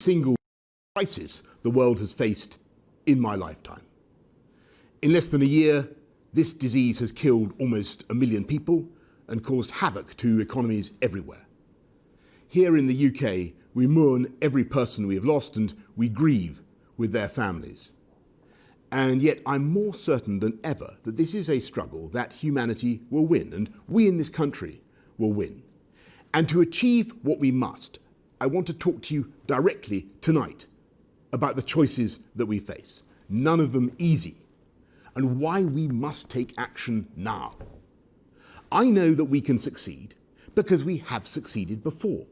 single crisis the world has faced in my lifetime. In less than a year, this disease has killed almost 1 million people and caused havoc to economies everywhere. Here in the UK, we mourn every person we have lost and we grieve with their families. And yet I'm more certain than ever that this is a struggle that humanity will win, and we in this country will win. And to achieve what we must, I want to talk to you directly tonight about the choices that we face, none of them easy, and why we must take action now. I know that we can succeed because we have succeeded before.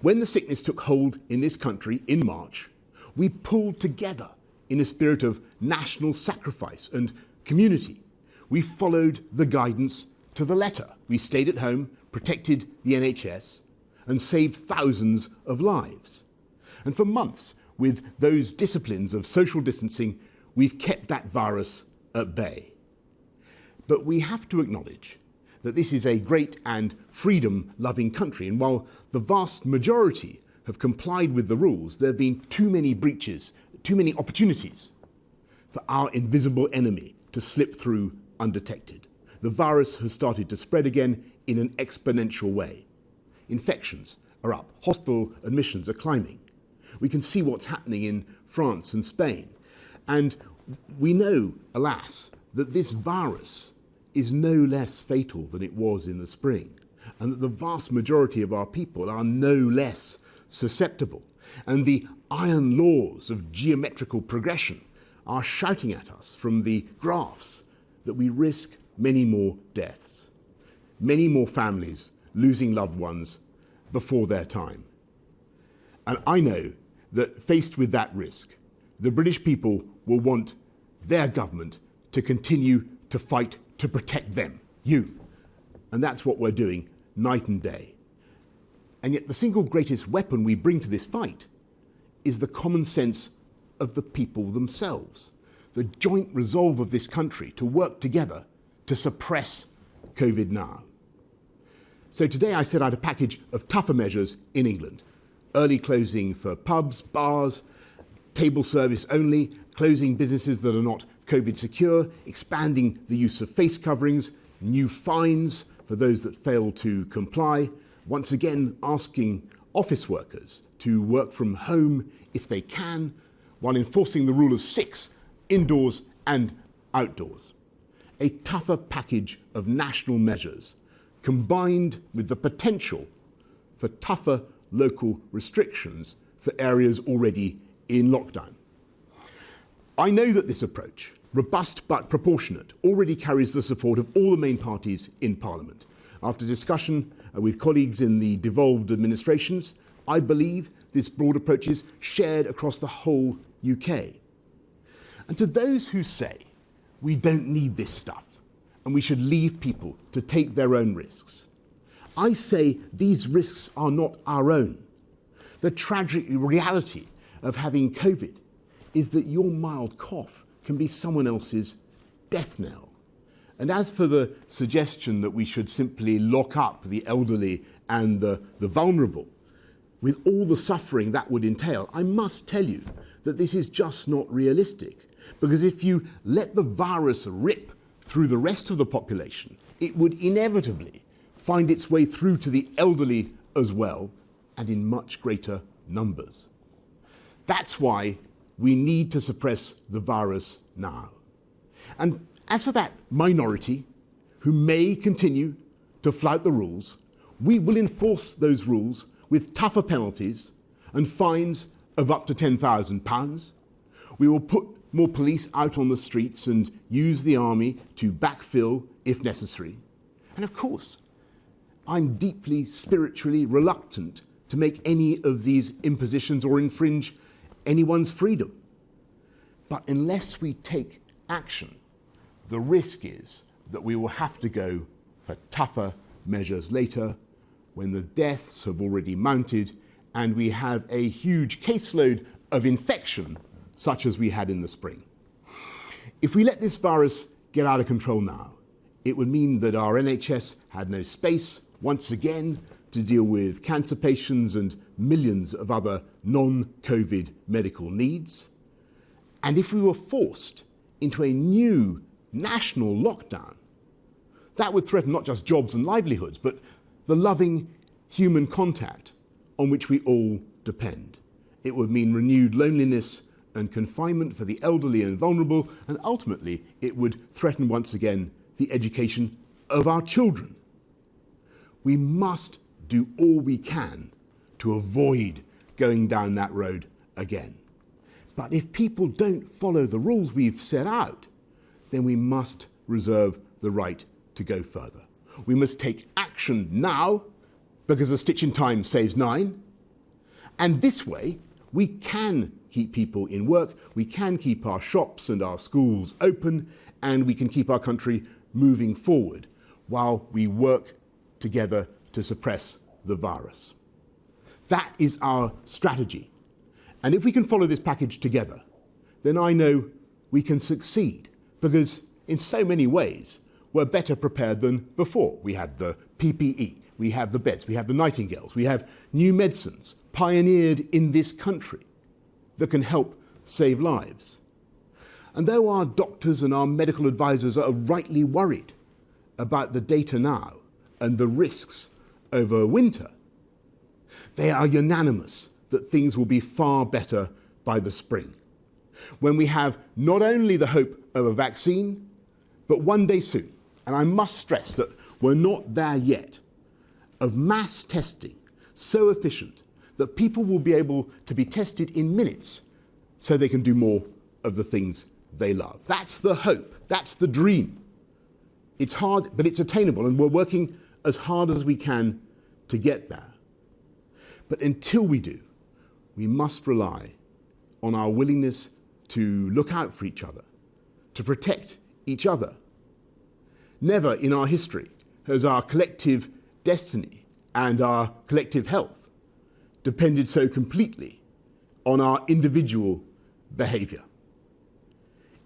When the sickness took hold in this country in March, we pulled together in a spirit of national sacrifice and community. We followed the guidance to the letter. We stayed at home, protected the NHS, and saved thousands of lives. And for months, with those disciplines of social distancing, we've kept that virus at bay. But we have to acknowledge that this is a great and freedom-loving country, and while the vast majority have complied with the rules, there have been too many breaches, too many opportunities for our invisible enemy to slip through undetected. The virus has started to spread again in an exponential way. Infections are up, hospital admissions are climbing. We can see what's happening in France and Spain. And we know, alas, that this virus is no less fatal than it was in the spring, and that the vast majority of our people are no less susceptible. And the iron laws of geometrical progression are shouting at us from the graphs that we risk many more deaths, many more families losing loved ones before their time. And I know that faced with that risk, the British people will want their government to continue to fight to protect them, you. And that's what we're doing night and day. And yet the single greatest weapon we bring to this fight is the common sense of the people themselves, the joint resolve of this country to work together to suppress COVID now. So today I set out a package of tougher measures in England. Early closing for pubs, bars, table service only, closing businesses that are not COVID secure, expanding the use of face coverings, new fines for those that fail to comply, once again asking office workers to work from home if they can, while enforcing the rule of 6 indoors and outdoors. A tougher package of national measures combined with the potential for tougher local restrictions for areas already in lockdown. I know that this approach, robust but proportionate, already carries the support of all the main parties in Parliament. After discussion with colleagues in the devolved administrations, I believe this broad approach is shared across the whole UK. And to those who say we don't need this stuff and we should leave people to take their own risks, I say these risks are not our own. The tragic reality of having COVID is that your mild cough can be someone else's death knell. And as for the suggestion that we should simply lock up the elderly and the vulnerable, with all the suffering that would entail, I must tell you that this is just not realistic. Because if you let the virus rip through the rest of the population, it would inevitably find its way through to the elderly as well, and in much greater numbers. That's why we need to suppress the virus now. And as for that minority who may continue to flout the rules, we will enforce those rules with tougher penalties and fines of up to £10,000. We will put more police out on the streets and use the army to backfill if necessary. And of course, I'm deeply spiritually reluctant to make any of these impositions or infringe anyone's freedom. But unless we take action, the risk is that we will have to go for tougher measures later when the deaths have already mounted and we have a huge caseload of infection such as we had in the spring. If we let this virus get out of control now, it would mean that our NHS had no space once again to deal with cancer patients and millions of other non-COVID medical needs. And if we were forced into a new national lockdown, that would threaten not just jobs and livelihoods, but the loving human contact on which we all depend. It would mean renewed loneliness and confinement for the elderly and vulnerable, and ultimately it would threaten once again the education of our children. We must do all we can to avoid going down that road again. But if people don't follow the rules we've set out, then we must reserve the right to go further. We must take action now, because a stitch in time saves 9. And this way, we can keep people in work, we can keep our shops and our schools open, and we can keep our country moving forward while we work together to suppress the virus. That is our strategy. And if we can follow this package together, then I know we can succeed, because in so many ways, we're better prepared than before. We have the PPE, we have the beds, we have the nightingales, we have new medicines pioneered in this country that can help save lives. And though our doctors and our medical advisors are rightly worried about the data now and the risks over winter, they are unanimous that things will be far better by the spring, when we have not only the hope of a vaccine, but one day soon, and I must stress that we're not there yet, of mass testing so efficient that people will be able to be tested in minutes so they can do more of the things they love. That's the hope, that's the dream. It's hard, but it's attainable, and we're working as hard as we can to get there. But until we do, we must rely on our willingness to look out for each other, to protect each other. Never in our history has our collective destiny and our collective health depended so completely on our individual behaviour.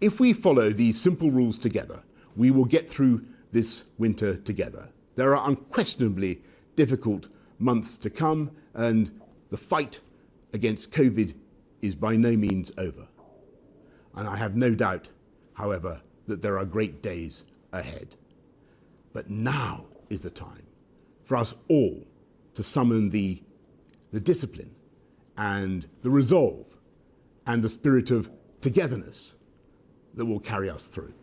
If we follow these simple rules together, we will get through this winter together. There are unquestionably difficult months to come, and the fight against COVID is by no means over. And I have no doubt, however, that there are great days ahead. But now is the time for us all to summon the discipline and the resolve and the spirit of togetherness that will carry us through.